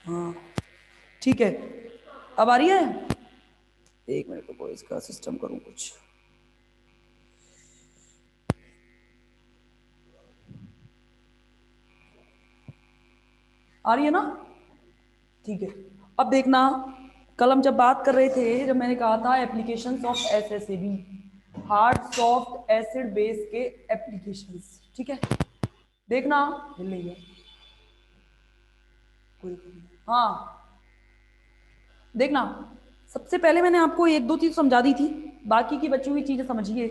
हाँ ठीक है, अब आ रही है। एक मिनट को इसका सिस्टम करूं कुछ। आ रही है ना? ठीक है। अब देखना, कल हम जब बात कर रहे थे, जब मैंने कहा था applications of SSAB, hard soft acid base के एप्लीकेशंस, ठीक है। देखना मिल रही है हाँ, देखना सबसे पहले मैंने आपको एक दो चीज समझा दी थी, बाकी की बची हुई चीजें समझिए।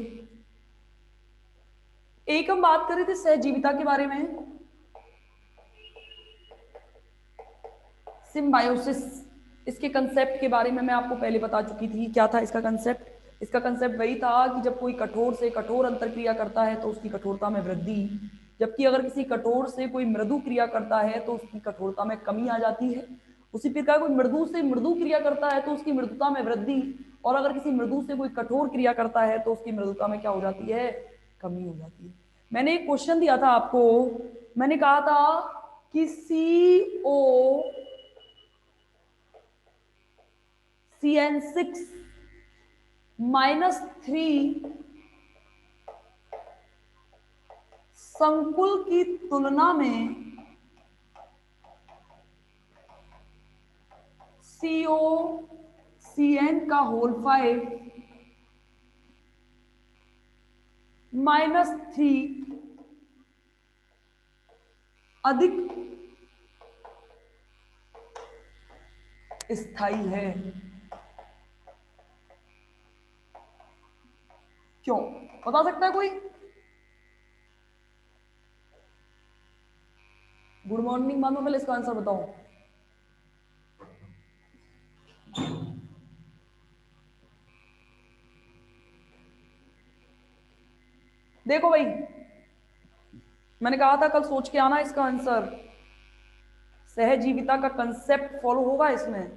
एक हम बात कर रहे थे सहजीविता के बारे में, सिम्बायोसिस, इसके कंसेप्ट के बारे में मैं आपको पहले बता चुकी थी। क्या था इसका कंसेप्ट? इसका कंसेप्ट वही था कि जब कोई कठोर से कठोर अंतरक्रिया करता है तो उसकी कठोरता में वृद्धि, जबकि अगर किसी कठोर से कोई मृदु क्रिया करता है तो उसकी कठोरता में कमी आ जाती है। उसी प्रकार कोई मृदु से मृदु क्रिया करता है तो उसकी मृदुता में वृद्धि, और अगर किसी मृदु से कोई कठोर क्रिया करता है तो उसकी मृदुता में क्या हो जाती है? कमी हो जाती है। मैंने एक क्वेश्चन दिया था आपको, मैंने कहा था कि CN6-3 संकुल की तुलना में COCN का होल 5 -3 अधिक स्थायी है। क्यों? बता सकता है कोई? गुड मॉर्निंग मानो, पहले इसका आंसर बताओ। देखो भाई, मैंने कहा था कल सोच के आना इसका आंसर। सहजीविता का कंसेप्ट फॉलो होगा इसमें।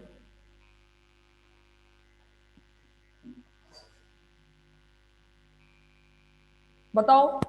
बताओ।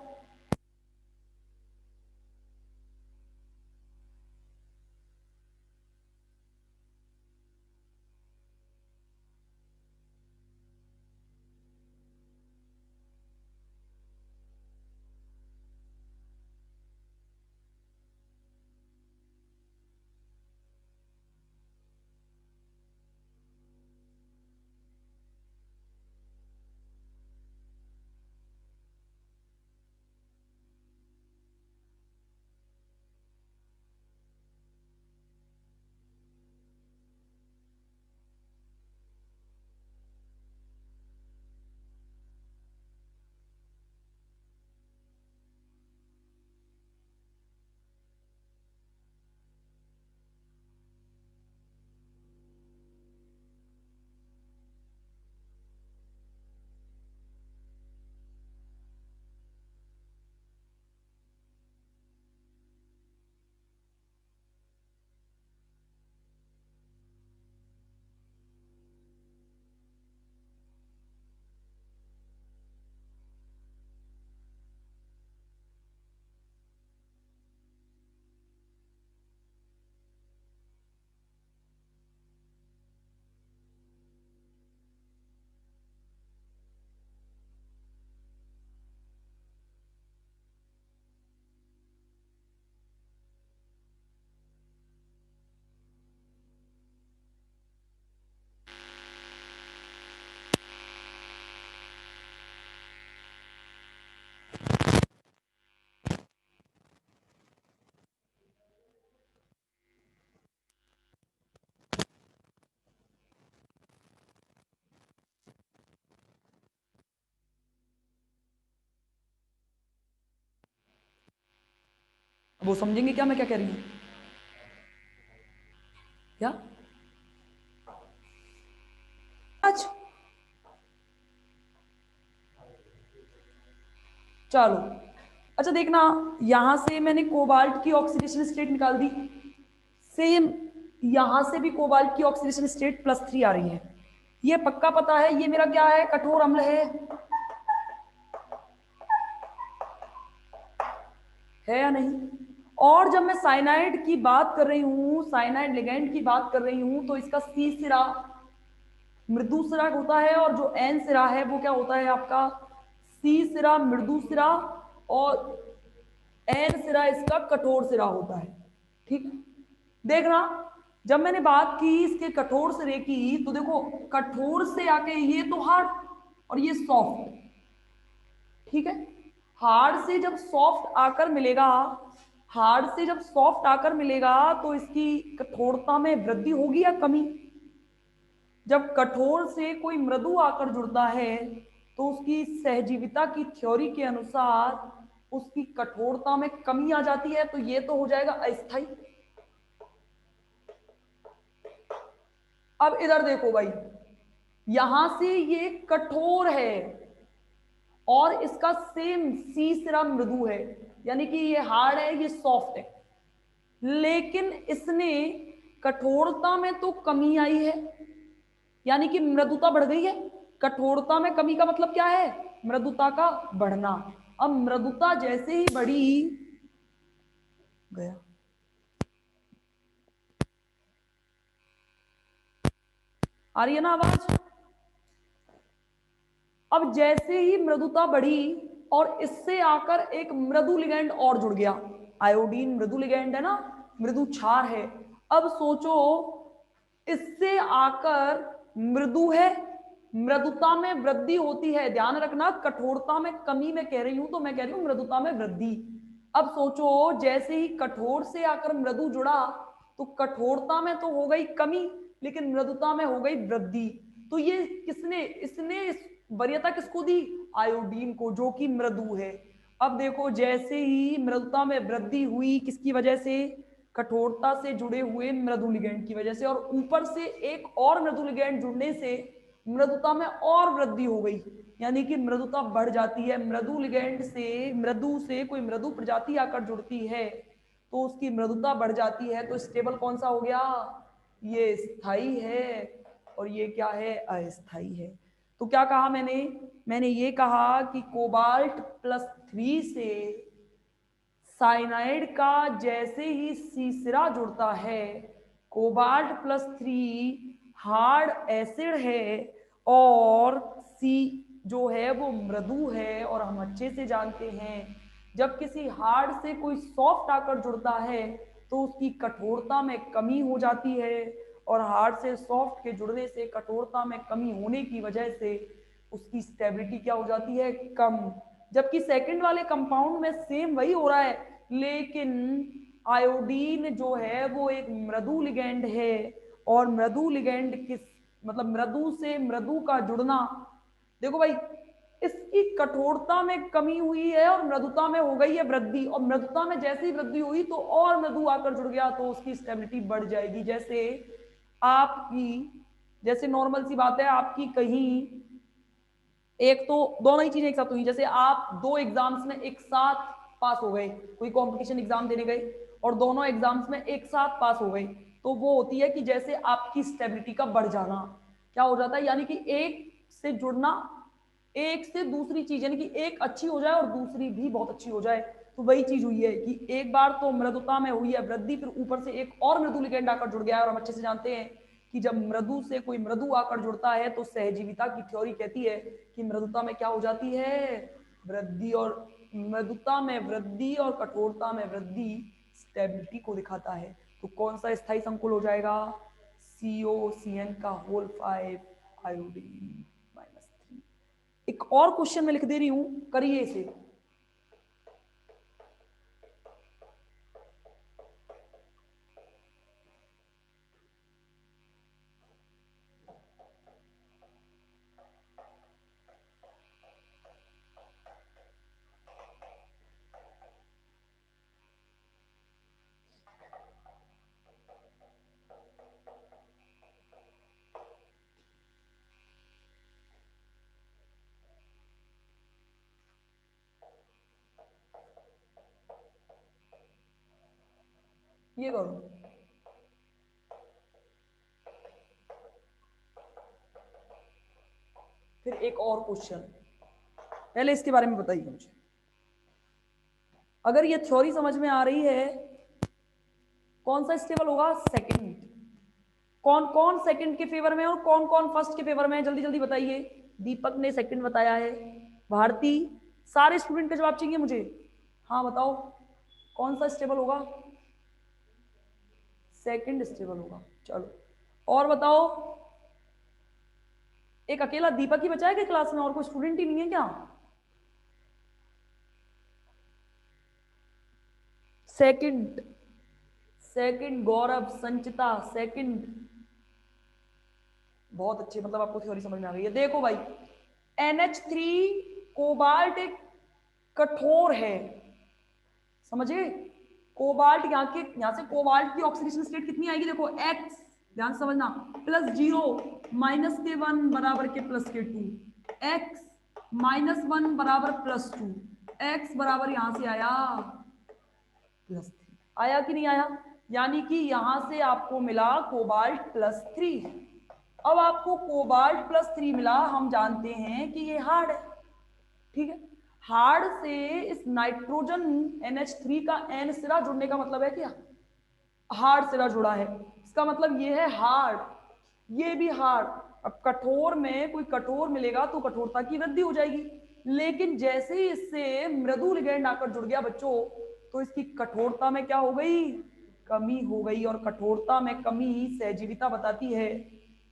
वो समझेंगे क्या मैं क्या कह रही हूँ? क्या आज? चलो, अच्छा देखना, यहां से मैंने कोबाल्ट की ऑक्सीडेशन स्टेट निकाल दी। सेम यहां से भी कोबाल्ट की ऑक्सीडेशन स्टेट +3 आ रही है। ये पक्का पता है ये मेरा क्या है? कठोर अम्ल है या नहीं? और जब मैं साइनाइड की बात कर रही हूं, साइनाइड लिगैंड की बात कर रही हूं, तो इसका सी सिरा मृदु सिरा होता है और जो एन सिरा है वो क्या होता है आपका सी सिरा मृदु सिरा और एन सिरा इसका कठोर सिरा होता है। ठीक, देखना जब मैंने बात की इसके कठोर सिरे की तो देखो कठोर से आके ये तो हार्ड और ये सॉफ्ट, ठीक है। हार्ड से जब सॉफ्ट आकर मिलेगा, हार्ड से जब सॉफ्ट आकर मिलेगा तो इसकी कठोरता में वृद्धि होगी या कमी? जब कठोर से कोई मृदु आकर जुड़ता है तो उसकी सहजीविता की थ्योरी के अनुसार उसकी कठोरता में कमी आ जाती है, तो ये तो हो जाएगा अस्थाई। अब इधर देखो भाई, यहां से ये कठोर है और इसका सेम सी सिरा मृदु है, यानी कि ये हार्ड है ये सॉफ्ट है, लेकिन इसने कठोरता में तो कमी आई है, यानी कि मृदुता बढ़ गई है। कठोरता में कमी का मतलब क्या है? मृदुता का बढ़ना। अब मृदुता जैसे ही बढ़ी गया, आ रही है ना आवाज? अब जैसे ही मृदुता बढ़ी और इससे आकर एक मृदु लिगैंड और जुड़ गया, आयोडीन मृदु लिगैंड है ना, मृदु क्षार है। अब सोचो इससे आकर मृदु है, मृदुता में वृद्धि होती है, ध्यान रखना कठोरता में कमी में कह रही हूं तो मैं कह रही हूं मृदुता में वृद्धि। अब सोचो जैसे ही कठोर से आकर मृदु जुड़ा तो कठोरता में तो हो गई कमी लेकिन मृदुता में हो गई वृद्धि। तो ये किसने, इसने इस वरीयता किसको दी? आयोडीन को, जो कि मृदु है। अब देखो जैसे ही मृदुता में वृद्धि हुई किसकी वजह से? कठोरता से जुड़े हुए मृदु लिगैंड की वजह से, और ऊपर से एक और मृदु लिगैंड जुड़ने से मृदुता में और वृद्धि हो गई, यानी कि मृदुता बढ़ जाती है। मृदु लिगैंड से, मृदु से कोई मृदु प्रजाति आकर जुड़ती है तो उसकी मृदुता बढ़ जाती है, तो स्टेबल कौन सा हो गया? ये स्थाई है और ये क्या है? अस्थाई है। तो क्या कहा मैंने? मैंने ये कहा कि कोबाल्ट प्लस 3 से साइनाइड का जैसे ही सीसरा जुड़ता है, कोबाल्ट प्लस 3 हार्ड एसिड है और सी जो है वो मृदु है, और हम अच्छे से जानते हैं जब किसी हार्ड से कोई सॉफ्ट आकर जुड़ता है तो उसकी कठोरता में कमी हो जाती है, और हार्ड से सॉफ्ट के जुड़ने से कठोरता में कमी होने की वजह से उसकी स्टेबिलिटी क्या हो जाती है? कम। जबकि सेकंड वाले कंपाउंड में सेम वही हो रहा है, लेकिन आयोडीन जो है वो एक मृदु लिगैंड है, और मृदु लिगैंड किस मतलब मृदु से मृदु का जुड़ना, देखो भाई इसकी कठोरता में कमी हुई है और मृदुता में हो गई है वृद्धि, और मृदुता में जैसे ही वृद्धि हुई तो और मृदु आकर जुड़ गया तो उसकी स्टेबिलिटी बढ़ जाएगी। जैसे आपकी, जैसे नॉर्मल सी बात है आपकी कहीं एक तो दोनों ही चीजें एक साथ हुई, जैसे आप दो एग्जाम्स में एक साथ पास हो गए, कोई कंपटीशन एग्जाम देने गए और दोनों एग्जाम्स में एक साथ पास हो गए, तो वो होती है कि जैसे आपकी स्टेबिलिटी का बढ़ जाना। क्या हो जाता है? यानी कि एक से जुड़ना, एक से दूसरी चीज, यानी कि एक अच्छी हो जाए और दूसरी भी बहुत अच्छी हो जाए। तो वही चीज हुई है कि एक बार तो मृदुता में हुई है वृद्धि, फिर ऊपर से एक और मृदु लिगैंड आकर जुड़ गया है, और हम अच्छे से जानते हैं कि जब मृदु से कोई मृदु आकर जुड़ता है तो सहजीविता की थ्योरी कहती है कि मृदुता में क्या हो जाती है? वृद्धि। और मृदुता में वृद्धि और कठोरता में वृद्धि स्टेबिलिटी को दिखाता है। तो कौन सा स्थायी संकुल हो जाएगा? COCN का होल 5 आयोडीन -3। एक और क्वेश्चन में लिख दे रही हूं, करिए इसे। ये करो, फिर एक और क्वेश्चन, पहले इसके बारे में बताइए मुझे। अगर ये थ्योरी समझ में आ रही है कौन सा स्टेबल होगा? सेकंड। कौन कौन सेकंड के फेवर में और कौन कौन फर्स्ट के फेवर में है? जल्दी जल्दी बताइए। दीपक ने सेकंड बताया है। भारती, सारे स्टूडेंट का जवाब चाहिए मुझे। हाँ बताओ, कौन सा स्टेबल होगा? सेकंड स्टेबल होगा। चलो और बताओ। एक अकेला दीपक ही बचा है क्या क्लास में? और कोई स्टूडेंट ही नहीं है क्या? सेकंड। सेकंड गौरव, संचिता सेकंड। बहुत अच्छे, मतलब आपको थ्योरी समझ में आ गई है। देखो भाई, NH3 कोबाल्ट एक कठोर है, समझे? कोबाल्ट यहां से कोबाल्ट की ऑक्सीडेशन स्टेट कितनी आएगी? देखो X, ध्यान समझना, +0 -1 बराबर के +2, X -1 बराबर +2, X बराबर यहां से आया +3। आया कि नहीं आया? यानी कि यहां से आपको मिला कोबाल्ट +3। अब आपको कोबाल्ट +3 मिला, हम जानते हैं कि ये हार्ड है, ठीक है। हार्ड से इस नाइट्रोजन NH3 का N सिरा जुड़ने का मतलब है क्या? हार्ड सिरा जुड़ा है, इसका मतलब ये है हार्ड, ये भी हार्ड। अब कठोर में कोई कठोर मिलेगा तो कठोरता की वृद्धि हो जाएगी, लेकिन जैसे ही इससे मृदु लिगैंड आकर जुड़ गया बच्चों, तो इसकी कठोरता में क्या हो गई? कमी हो गई। और कठोरता में कमी सहजीविता बताती है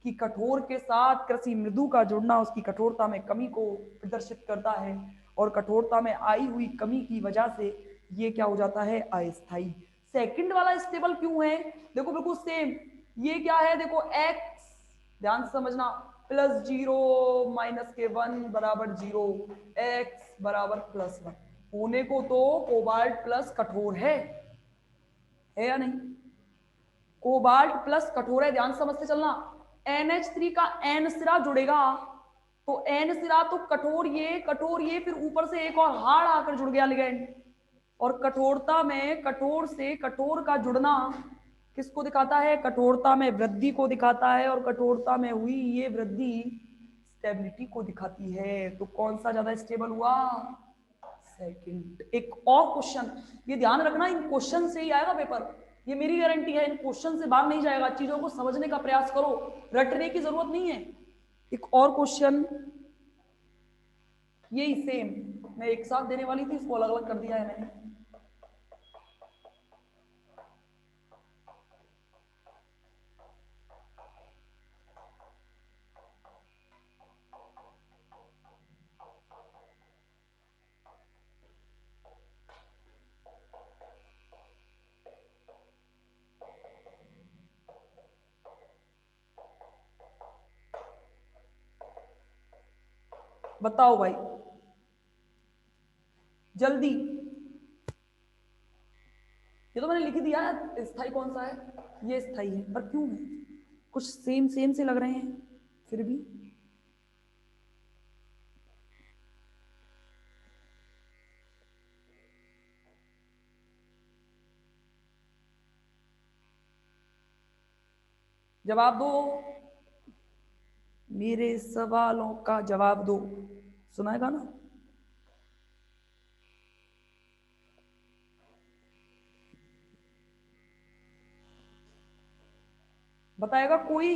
कि कठोर के साथ कृषि मृदु का जुड़ना उसकी कठोरता में कमी को प्रदर्शित करता है, और कठोरता में आई हुई कमी की वजह से ये क्या हो जाता है? अस्थायी। सेकंड वाला स्टेबल क्यों है? देखो बिल्कुल सेम, ये क्या है? देखो x, ध्यान से समझना, +0 -1 बराबर 0, x बराबर +1 होने को तो कोबाल्ट प्लस कठोर है या नहीं? कोबाल्ट प्लस कठोर है, ध्यान समझते चलना। NH3 का N सिरा जुड़ेगा, तो N सिरा तो कठोर, ये फिर ऊपर से एक और हार्ड आकर जुड़ गया लिगेंड। और कठोरता में कठोर से कठोर का जुड़ना किसको दिखाता है? कठोरता में वृद्धि को दिखाता है, और कठोरता में हुई ये वृद्धि स्टेबिलिटी को दिखाती है। तो कौन सा ज्यादा स्टेबल हुआ? सेकंड। एक और क्वेश्चन, ये ध्यान रखना, इन क्वेश्चन से ही आएगा पेपर, ये मेरी गारंटी है, इन क्वेश्चन से बाहर नहीं जाएगा। चीजों को समझने का प्रयास करो, रटने की जरूरत नहीं है। एक और क्वेश्चन, यही सेम मैं एक साथ देने वाली थी, इसको अलग अलग कर दिया है मैंने। बताओ भाई जल्दी, ये तो मैंने लिख ही दिया है। स्थाई कौन सा है? ये स्थाई है, पर क्यों है? कुछ सेम सेम से लग रहे हैं फिर भी। जवाब दो, मेरे सवालों का जवाब दो। सुनाएगा ना? बताएगा कोई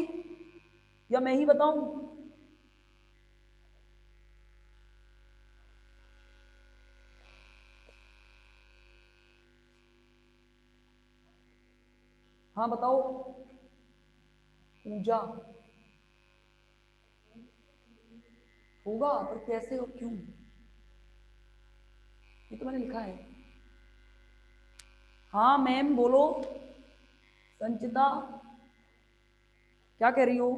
या मैं ही बताऊं? हाँ बताओ। पूजा होगा, पर कैसे और क्यों? ये तो मैंने लिखा है। हाँ मैम बोलो। संचिता क्या कह रही हो?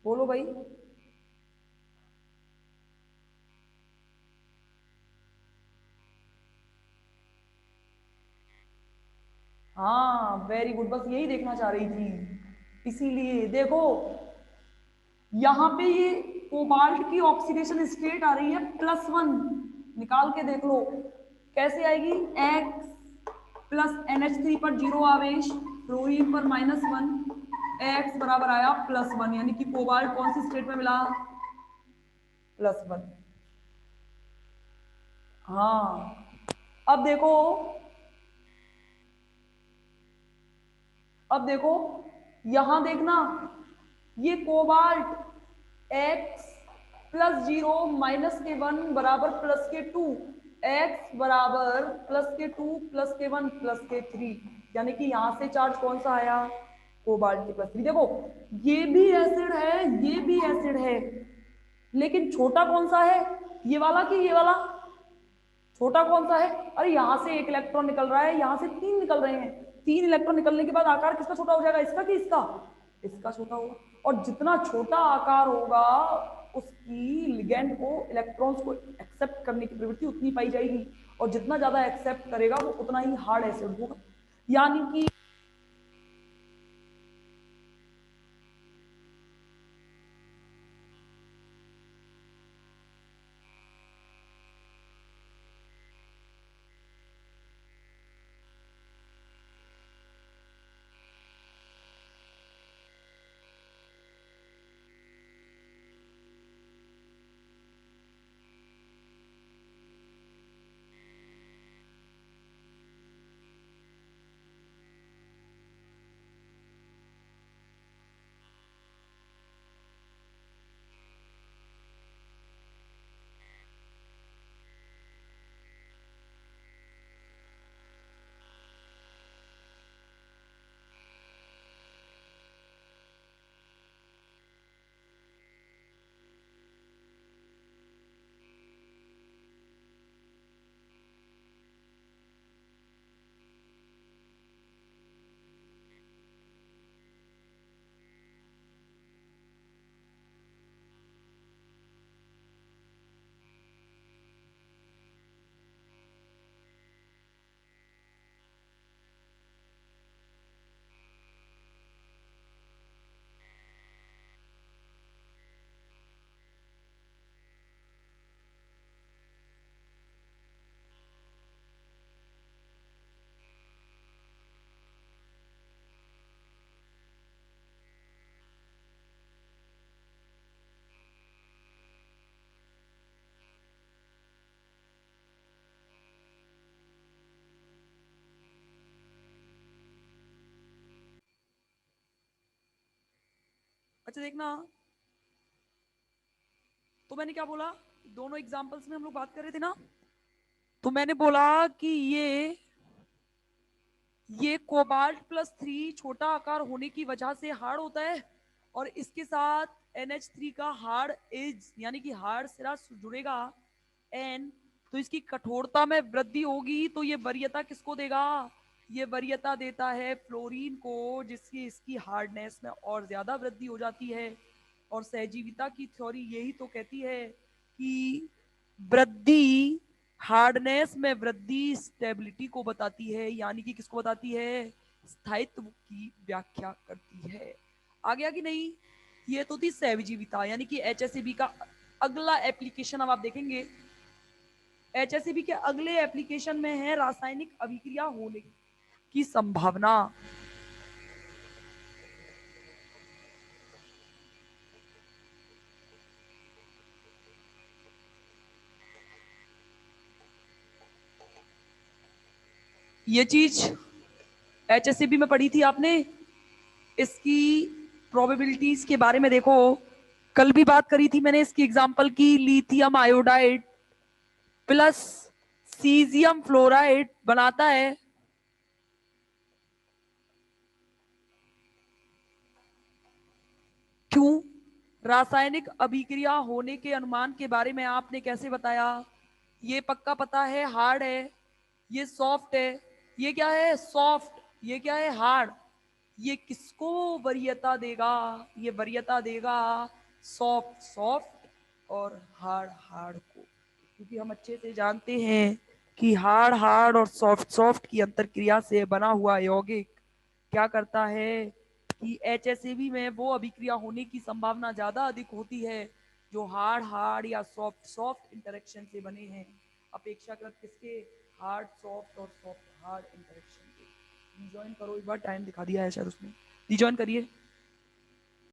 बोलो भाई। हाँ वेरी गुड, बस यही देखना चाह रही थी। इसीलिए देखो, यहां पे ये कोबाल्ट की ऑक्सीडेशन स्टेट आ रही है +1, निकाल के देख लो कैसे आएगी। X प्लस NH3 पर 0 आवेश, फ्लोरीन पर -1, X बराबर आया +1, यानी कि कोबाल्ट कौन सी स्टेट में मिला? +1। हाँ, अब देखो, अब देखो, यहां देखना, ये कोबाल्ट एक्स प्लस 0 माइनस के 1 बराबर प्लस के 2, एक्स बराबर प्लस के 2 प्लस के 1 प्लस के 3, यानी कि यहां से चार्ज कौन सा आया, कोबाल्ट के प्लस 3। देखो, ये भी एसिड है, ये भी एसिड है, लेकिन छोटा कौन सा है, ये वाला कि ये वाला, छोटा कौन सा है, अरे यहां से एक इलेक्ट्रॉन निकल रहा है, यहां से तीन निकल रहे हैं, तीन इलेक्ट्रॉन निकलने के बाद आकार किसका छोटा हो जाएगा, इसका कि इसका, इसका छोटा होगा। और जितना छोटा आकार होगा उसकी लिगेंड को, इलेक्ट्रॉन्स को एक्सेप्ट करने की प्रवृत्ति उतनी पाई जाएगी, और जितना ज्यादा एक्सेप्ट करेगा वो उतना ही हार्ड एसिड होगा। यानी कि अच्छा देखना, तो मैंने क्या बोला, दोनों एग्जांपल्स में हम लोग बात कर रहे थे ना, तो मैंने बोला कि ये कोबाल्ट प्लस 3 छोटा आकार होने की वजह से हार्ड होता है, और इसके साथ NH3 का हार्ड एज यानी कि हार्ड सिरा जुड़ेगा N, तो इसकी कठोरता में वृद्धि होगी, तो ये वरीयता किसको देगा, ये वरीयता देता है फ्लोरीन को, जिसकी इसकी हार्डनेस में और ज्यादा वृद्धि हो जाती है। और सहजीविता की थ्योरी यही तो कहती है कि वृद्धि, हार्डनेस में वृद्धि स्टेबिलिटी को बताती है, यानी कि किसको बताती है, स्थायित्व की व्याख्या करती है। आ गया कि नहीं, ये तो थी सहजीविता यानी कि HACCP का अगला एप्लीकेशन। अब आप देखेंगे HACCP के अगले एप्लीकेशन में है रासायनिक अभिक्रिया होने की संभावना। ये चीज HACCP में पढ़ी थी आपने, इसकी प्रोबेबिलिटीज के बारे में देखो, कल भी बात करी थी मैंने इसकी एग्जांपल की, lithium iodide plus caesium fluoride बनाता है, क्यों, रासायनिक अभिक्रिया होने के अनुमान के बारे में आपने कैसे बताया, ये पक्का पता है हार्ड है, ये सॉफ्ट है, ये क्या है सॉफ्ट, ये क्या है हार्ड, ये किसको वरीयता देगा, ये वरीयता देगा सॉफ्ट सॉफ्ट और हार्ड हार्ड को, क्योंकि हम अच्छे से जानते हैं कि हार्ड हार्ड और सॉफ्ट सॉफ्ट की अंतरक्रिया से बना हुआ यौगिक क्या करता है कि HACCP में वो अभिक्रिया होने की संभावना ज्यादा अधिक होती है जो हार्ड हार्ड या सॉफ्ट सॉफ्ट इंटरेक्शन से बने हैं, अपेक्षाकृत किसके, हार्ड सॉफ्ट और सॉफ्ट हार्ड इंटरेक्शन के। रिजॉइन करो एक बार, टाइम दिखा दिया है शायद उसमें, रिजॉइन करिए।